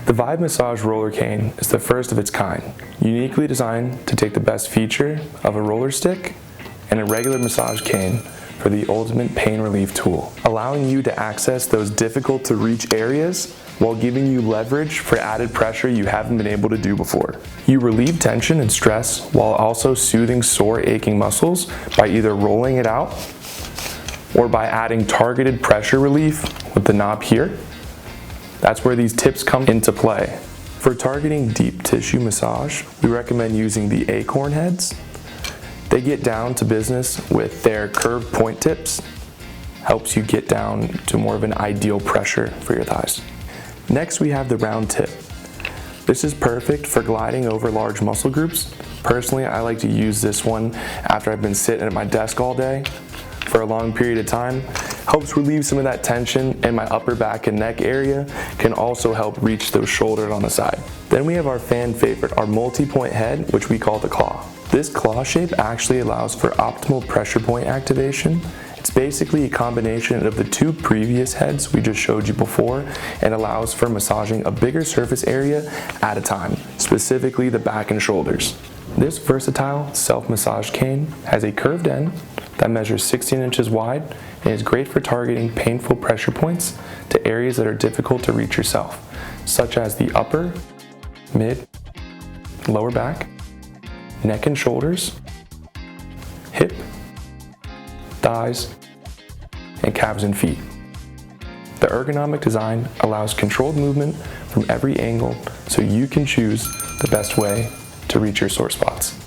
The Vive massage roller cane is the first of its kind, uniquely designed to take the best feature of a roller stick and a regular massage cane for the ultimate pain relief tool, allowing you to access those difficult to reach areas while giving you leverage for added pressure you haven't been able to do before. You relieve tension and stress while also soothing sore, aching muscles by either rolling it out or by adding targeted pressure relief with the knob here. That's where these tips come into play. For targeting deep tissue massage, we recommend using the acorn heads. They get down to business with their curved point tips. Helps you get down to more of an ideal pressure for your thighs. Next, we have the round tip. This is perfect for gliding over large muscle groups. Personally, I like to use this one after I've been sitting at my desk all day for a long period of time. Helps relieve some of that tension in my upper back and neck area, can also help reach those shoulders on the side. Then we have our fan favorite, our multi-point head, which we call the claw. This claw shape actually allows for optimal pressure point activation. It's basically a combination of the two previous heads we just showed you before and allows for massaging a bigger surface area at a time, specifically the back and shoulders. This versatile self-massage cane has a curved end that measures 16 inches wide and is great for targeting painful pressure points to areas that are difficult to reach yourself, such as the upper, mid, lower back, neck and shoulders, hip, thighs, and calves and feet. The ergonomic design allows controlled movement from every angle so you can choose the best way to reach your sore spots.